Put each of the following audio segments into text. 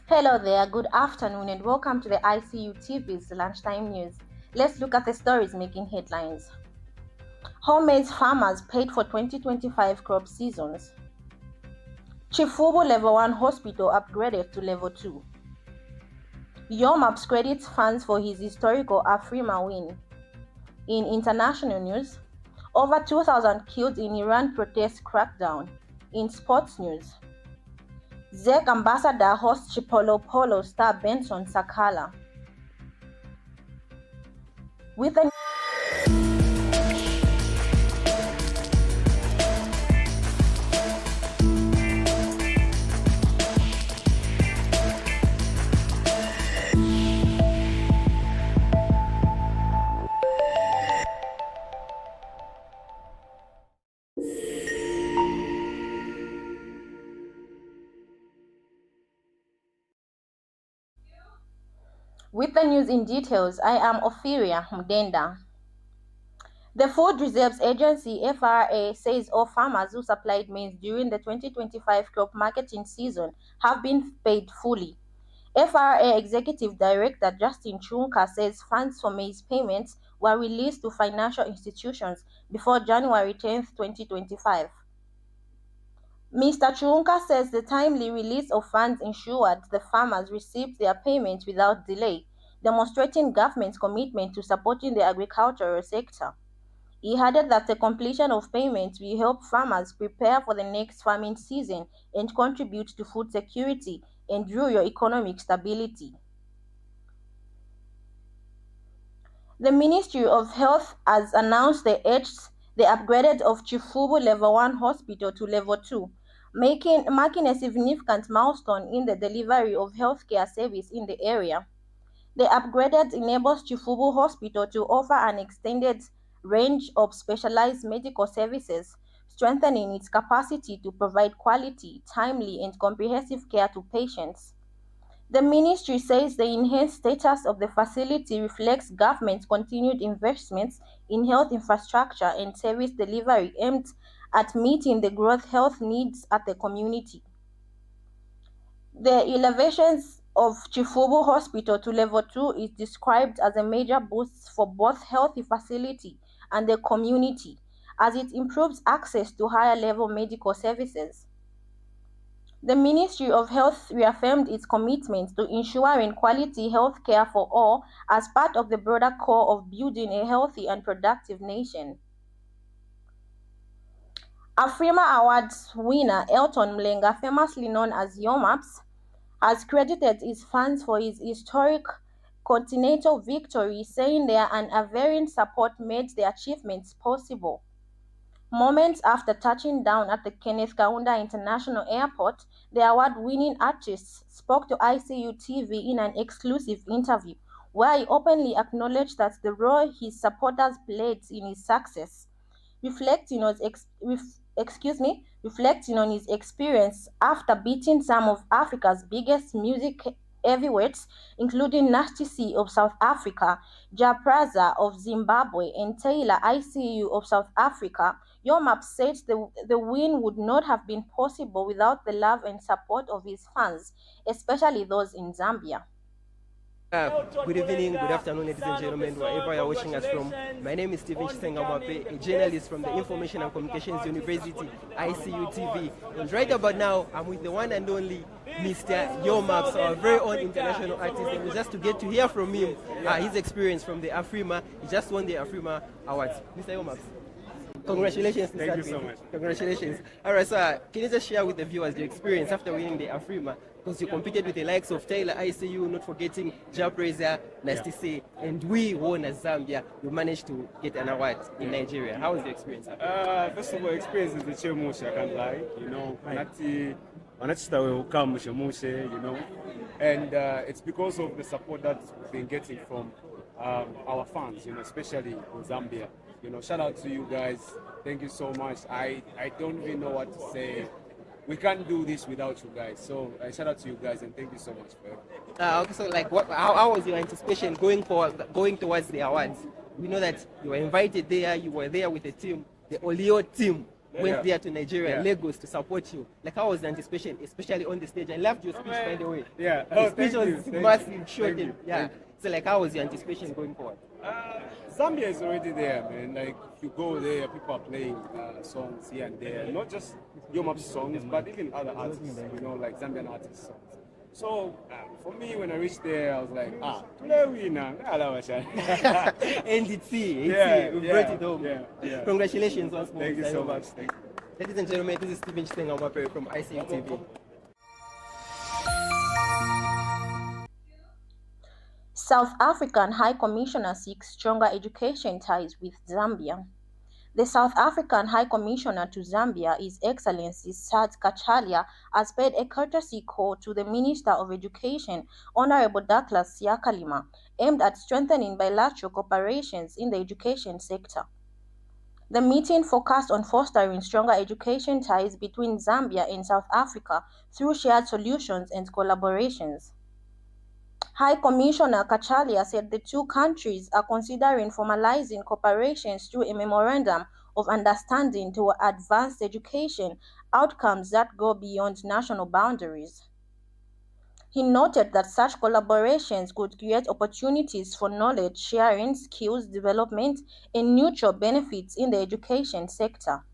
Hello there, good afternoon, and welcome to the ICU TV's Lunchtime News. Let's look at the stories making headlines. Maize farmers paid for 2025 crop seasons. Chifubu Level 1 Hospital upgraded to Level 2. Yomaps credits fans for his historical Afrima win. In international news, over 2,000 killed in Iran protest crackdown. In sports news, Czech ambassador hosts Chipolopolo star Benson Sakala. With the news in details, I am Ophelia Mdenda. The Food Reserves Agency (FRA) says all farmers who supplied maize during the 2025 crop marketing season have been paid fully. FRA Executive Director Justin Chunka says funds for maize payments were released to financial institutions before January 10, 2025. Mr. Chunka says the timely release of funds ensured the farmers received their payments without delay, demonstrating government's commitment to supporting the agricultural sector. He added that the completion of payments will help farmers prepare for the next farming season and contribute to food security and rural economic stability. The Ministry of Health has announced the upgraded of Chifubu Level 1 Hospital to Level 2, marking a significant milestone in the delivery of healthcare service in the area. The upgraded enables Chifubu Hospital to offer an extended range of specialized medical services, strengthening its capacity to provide quality, timely, and comprehensive care to patients. The ministry says the enhanced status of the facility reflects government's continued investments in health infrastructure and service delivery aimed at meeting the growth health needs at the community. The elevations of Chifubu Hospital to Level 2 is described as a major boost for both healthy facility and the community, as it improves access to higher level medical services. The Ministry of Health reaffirmed its commitment to ensuring quality health care for all as part of the broader core of building a healthy and productive nation. Afrima Awards winner Elton Mlenga, famously known as Yomaps, has credited his fans for his historic continental victory, saying their unwavering support made the achievements possible. Moments after touching down at the Kenneth Kaunda International Airport, the award-winning artist spoke to ICU TV in an exclusive interview, where he openly acknowledged that the role his supporters played in his success, reflecting on his experience after beating some of Africa's biggest music heavyweights, including Nasty C of South Africa, Japraza of Zimbabwe, and Taylor ICU of South Africa. Yomaps said the win would not have been possible without the love and support of his fans, especially those in Zambia. Good evening, good afternoon, ladies and gentlemen, wherever you're watching us from. My name is Stephen Chisengawape, a journalist from the Information and Communications University, ICU TV. And right about now, I'm with the one and only Mr. Yomaps, our very own international artist. And just to get to hear from him, his experience from the Afrima. He just won the Afrima Awards. Mr. Yomaps, congratulations. Thank you so much. Congratulations. All right, so can you just share with the viewers your experience after winning the Afrima? Because you competed with the likes of Taylor ICU, not forgetting Japraza, Nasty C, and we won as Zambia. We managed to get an award in Nigeria. How was the experience? First of all, experience is the chemusha, I can't lie. You know, you know, and it's because of the support that we've been getting from our fans, you know, especially in Zambia. You know, shout out to you guys. Thank you so much. I don't even know what to say. We can't do this without you guys. So shout out to you guys and thank you so much for it. Okay, so like, how was your anticipation going towards the awards? We know that you were invited there. You were there with the team, the Olio team. went there to Nigeria, Lagos, to support you. Like, how was the anticipation, especially on the stage? I loved your speech, by the way. Yeah. The speech was massive, short. Yeah. So, like, how was your anticipation going forward? Zambia is already there, man. Like, if you go there, people are playing songs here and there. Not just Yomap songs, but even other artists, you know, like Zambian artists' songs. So, for me, when I reached there, I was like, NDT, we brought it home. Congratulations once more. Thank you so much. Thank you. Ladies and gentlemen, this is Stephen Chisenga from ICU TV. South African High Commissioner seeks stronger education ties with Zambia. The South African High Commissioner to Zambia, His Excellency Sakala, has paid a courtesy call to the Minister of Education, Honorable Douglas Siyakalima, aimed at strengthening bilateral cooperations in the education sector. The meeting focused on fostering stronger education ties between Zambia and South Africa through shared solutions and collaborations. High Commissioner Sakala said the two countries are considering formalizing cooperation through a memorandum of understanding to advance education outcomes that go beyond national boundaries. He noted that such collaborations could create opportunities for knowledge sharing, skills development, and mutual benefits in the education sector.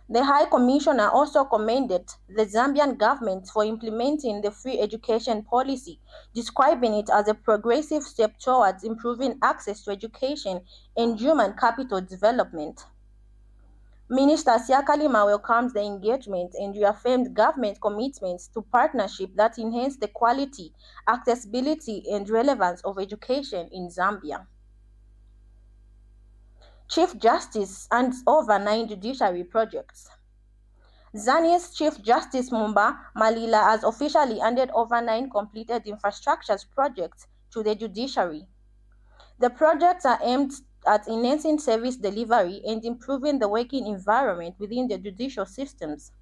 The High Commissioner also commended the Zambian government for implementing the free education policy, describing it as a progressive step towards improving access to education and human capital development. Minister Siyakalima welcomed the engagement and reaffirmed government commitments to partnership that enhance the quality, accessibility, and relevance of education in Zambia. Chief Justice hands over 9 judiciary projects. Zani's Chief Justice Mumba Malila has officially handed over 9 completed infrastructures projects to the judiciary. The projects are aimed at enhancing service delivery and improving the working environment within the judicial systems.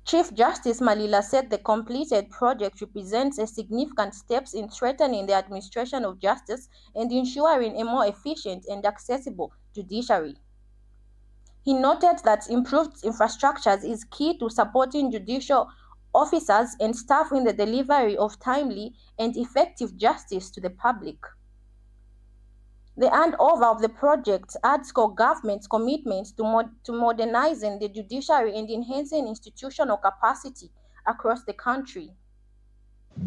Chief Justice Malila said the completed project represents a significant step in strengthening the administration of justice and ensuring a more efficient and accessible judiciary. He noted that improved infrastructures is key to supporting judicial officers and staff in the delivery of timely and effective justice to the public. The handover of the project adds to government's commitment to modernizing the judiciary and enhancing institutional capacity across the country.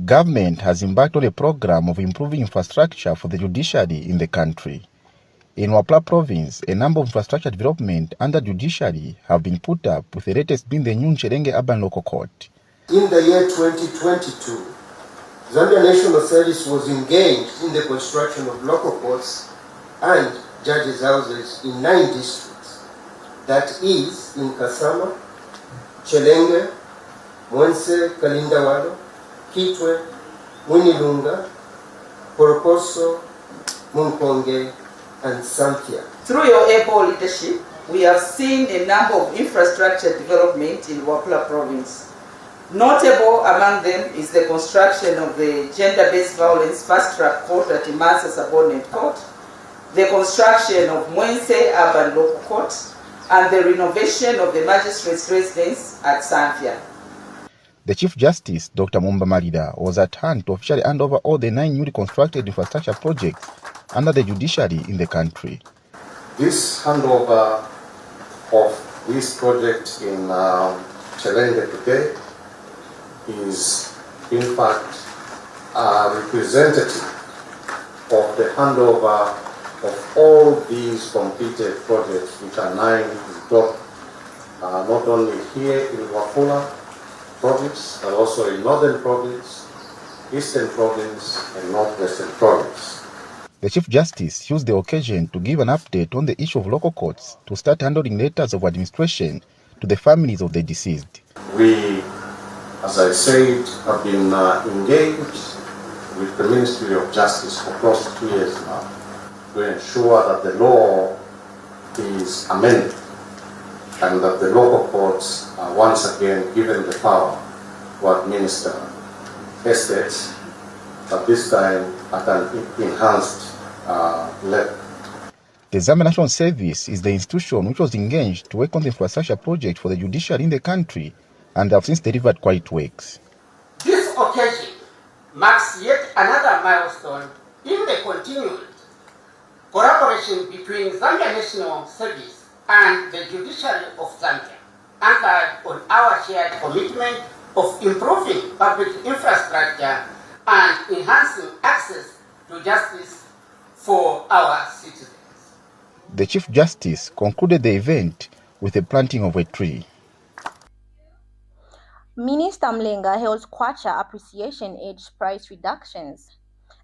Government has embarked on a program of improving infrastructure for the judiciary in the country. In Wapla province, a number of infrastructure development under judiciary have been put up, with the latest being the new Ncherenge Urban Local Court. In the year 2022, Zambia National Service was engaged in the construction of local courts and judges' houses in 9 districts. That is in Kasama, Chelenge, Mwense, Kalindawalo, Kitwe, Mwinilunga, Porokoso, Munkonge, and Santia. Through your able leadership, we have seen a number of infrastructure development in Wapla province. Notable among them is the construction of the gender-based violence fast-track court at Maize subordinate court, the construction of Mwense Urban Local Court, and the renovation of the magistrate's residence at Santia. The Chief Justice, Dr. Mumba Malida, was at hand to officially hand over all the 9 newly constructed infrastructure projects under the judiciary in the country. This handover of this project in Chelenge today is in fact representative of the handover of all these completed projects, which are 9 in total, not only here in Wapula province, but also in Northern province, Eastern province, and Northwestern province. The Chief Justice used the occasion to give an update on the issue of local courts to start handing letters of administration to the families of the deceased. We, as I said, have been engaged with the Ministry of Justice for close to 2 years now to ensure that the law is amended and that the local courts are once again given the power to administer estates, but this time at an enhanced level. The Zambia National Service is the institution which was engaged to work on the infrastructure project for the judiciary in the country, and have since delivered quality works. This occasion marks yet another milestone in the continued collaboration between Zambia National Service and the judiciary of Zambia, anchored on our shared commitment of improving public infrastructure and enhancing access to justice for our citizens. The Chief Justice concluded the event with the planting of a tree. Minister Mlenga hails kwacha appreciation age price reductions.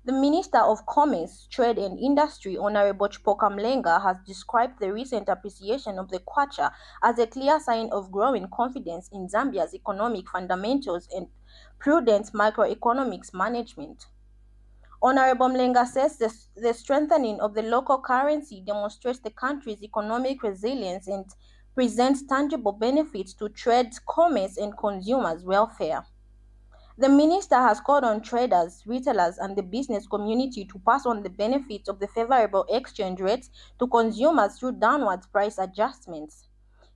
The Minister of Commerce, Trade and Industry, Honorable Chipoka Mlenga, has described the recent appreciation of the kwacha as a clear sign of growing confidence in Zambia's economic fundamentals and prudent macroeconomics management. Honorable Mlenga says the strengthening of the local currency demonstrates the country's economic resilience and presents tangible benefits to trade, commerce, and consumers' welfare. The minister has called on traders, retailers, and the business community to pass on the benefits of the favorable exchange rates to consumers through downward price adjustments.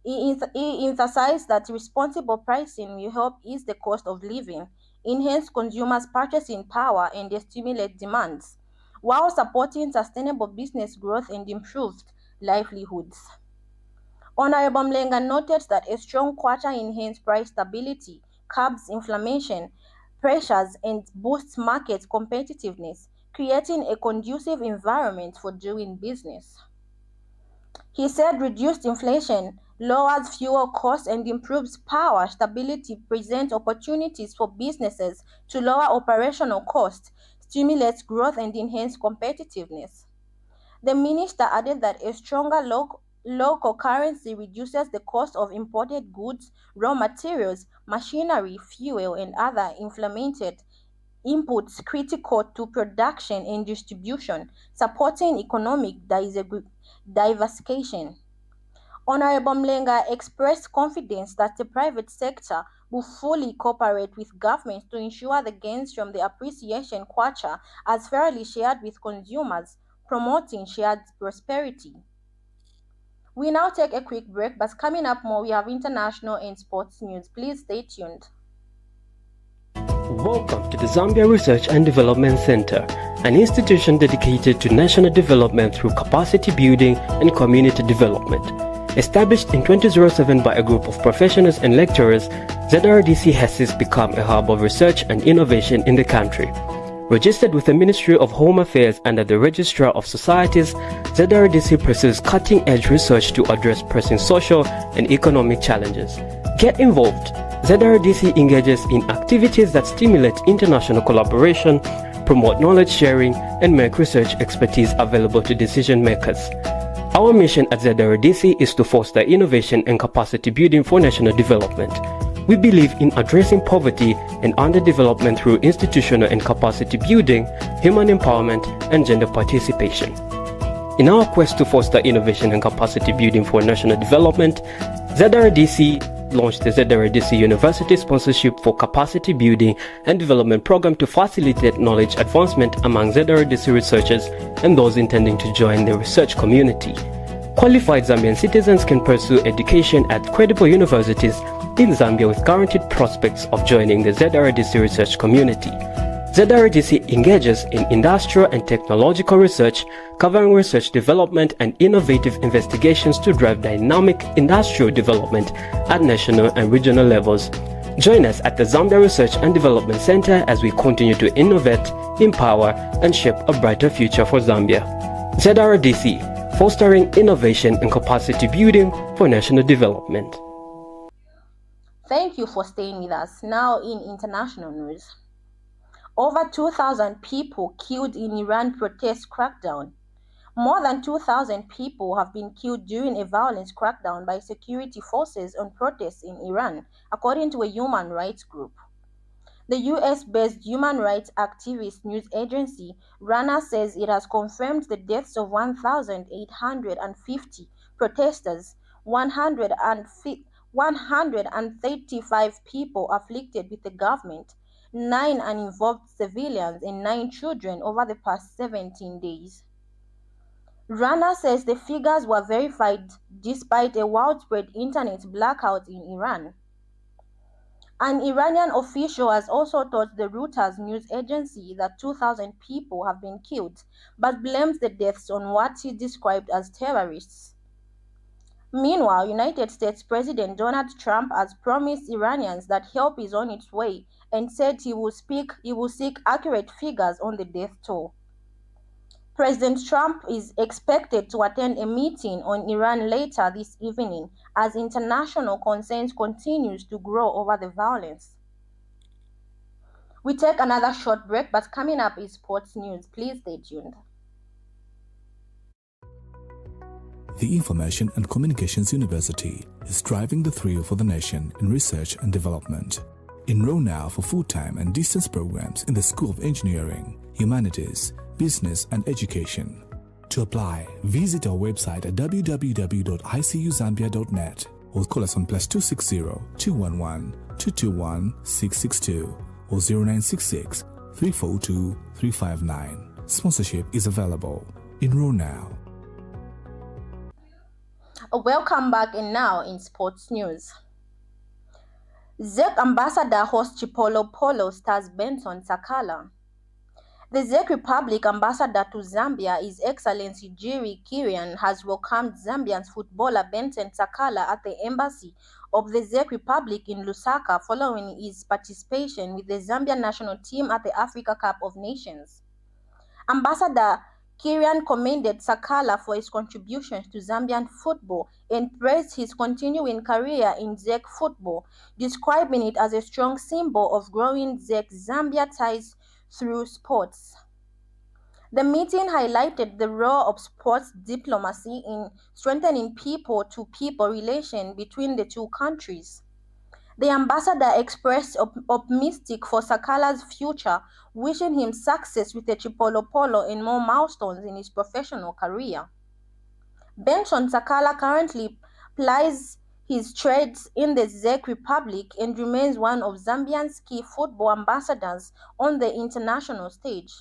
He emphasized that responsible pricing will help ease the cost of living, enhance consumers' purchasing power, and stimulate demands, while supporting sustainable business growth and improved livelihoods. Honorable Mlenga noted that a strong kwacha enhances price stability, curbs inflation pressures, and boosts market competitiveness, creating a conducive environment for doing business. He said reduced inflation lowers fuel costs and improves power stability, presents opportunities for businesses to lower operational costs, stimulates growth, and enhance competitiveness. The minister added that a stronger local currency reduces the cost of imported goods, raw materials, machinery, fuel, and other implemented inputs critical to production and distribution, supporting economic diversification. Honorable Mlenga expressed confidence that the private sector will fully cooperate with governments to ensure the gains from the appreciation kwacha are fairly shared with consumers, promoting shared prosperity. We now take a quick break, but coming up more, we have international and sports news. Please stay tuned. Welcome to the Zambia Research and Development Center, an institution dedicated to national development through capacity building and community development. Established in 2007 by a group of professionals and lecturers, ZRDC has since become a hub of research and innovation in the country. Registered with the Ministry of Home Affairs under the Registrar of Societies, ZRDC pursues cutting-edge research to address pressing social and economic challenges. Get involved. ZRDC engages in activities that stimulate international collaboration, promote knowledge sharing, and make research expertise available to decision makers. Our mission at ZRDC is to foster innovation and capacity building for national development. We believe in addressing poverty and underdevelopment through institutional and capacity building, human empowerment, and gender participation. In our quest to foster innovation and capacity building for national development, ZRDC launched the ZRDC University Sponsorship for Capacity Building and Development Program to facilitate knowledge advancement among ZRDC researchers and those intending to join the research community. Qualified Zambian citizens can pursue education at credible universities in Zambia with guaranteed prospects of joining the ZRDC research community. ZRDC engages in industrial and technological research, covering research development and innovative investigations to drive dynamic industrial development at national and regional levels. Join us at the Zambia Research and Development Center as we continue to innovate, empower, and shape a brighter future for Zambia. ZRDC, fostering innovation and capacity building for national development. Thank you for staying with us. Now in international news. Over 2,000 people killed in Iran protest crackdown. More than 2,000 people have been killed during a violent crackdown by security forces on protests in Iran, according to a human rights group. The US-based human rights activist news agency RANA says it has confirmed the deaths of 1,850 protesters, 135 people afflicted with the government, 9 uninvolved civilians, and 9 children over the past 17 days. Rana says the figures were verified despite a widespread internet blackout in Iran. An Iranian official has also told the Reuters news agency that 2,000 people have been killed, but blames the deaths on what he described as terrorists. Meanwhile, United States President Donald Trump has promised Iranians that help is on its way and said he will seek accurate figures on the death toll. President Trump is expected to attend a meeting on Iran later this evening as international concerns continues to grow over the violence. We take another short break, but coming up is sports news. Please stay tuned. The Information and Communications University is driving the thrill for the nation in research and development. Enroll now for full-time and distance programs in the School of Engineering, Humanities, Business and Education. To apply, visit our website at www.icuzambia.net or call us on +260 211 221 662 or 0966 342 359. Sponsorship is available. Enroll now. Welcome back, and now in sports news. Czech ambassador hosts Chipolopolo stars Benson Sakala. The Czech Republic ambassador to Zambia, His Excellency Jiri Kirian, has welcomed Zambian footballer Benson Sakala at the embassy of the Czech Republic in Lusaka following his participation with the Zambian national team at the Africa Cup of Nations. Ambassador Kirian commended Sakala for his contributions to Zambian football and praised his continuing career in Czech football, describing it as a strong symbol of growing Czech-Zambia ties through sports. The meeting highlighted the role of sports diplomacy in strengthening people-to-people relations between the two countries. The ambassador expressed optimistic for Sakala's future, wishing him success with the Chipolopolo and more milestones in his professional career. Benson Sakala currently plies his trades in the Czech Republic and remains one of Zambia's key football ambassadors on the international stage.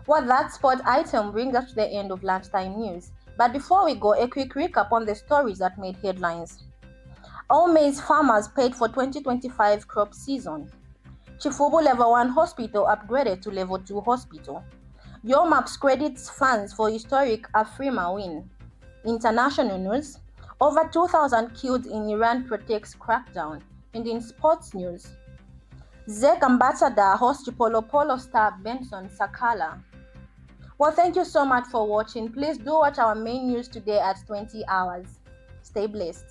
Well, that sport item brings us to the end of lunchtime news. But before we go, a quick recap on the stories that made headlines. All maize farmers paid for 2025 crop season. Chifubu Level 1 Hospital upgraded to Level 2 Hospital. Yomaps credits funds for historic Afrima win. International news. Over 2,000 killed in Iran protects crackdown. And in sports news, Czech ambassador hosts Chipolopolo star Benson Sakala. Well, thank you so much for watching. Please do watch our main news today at 20 hours. Stay blessed.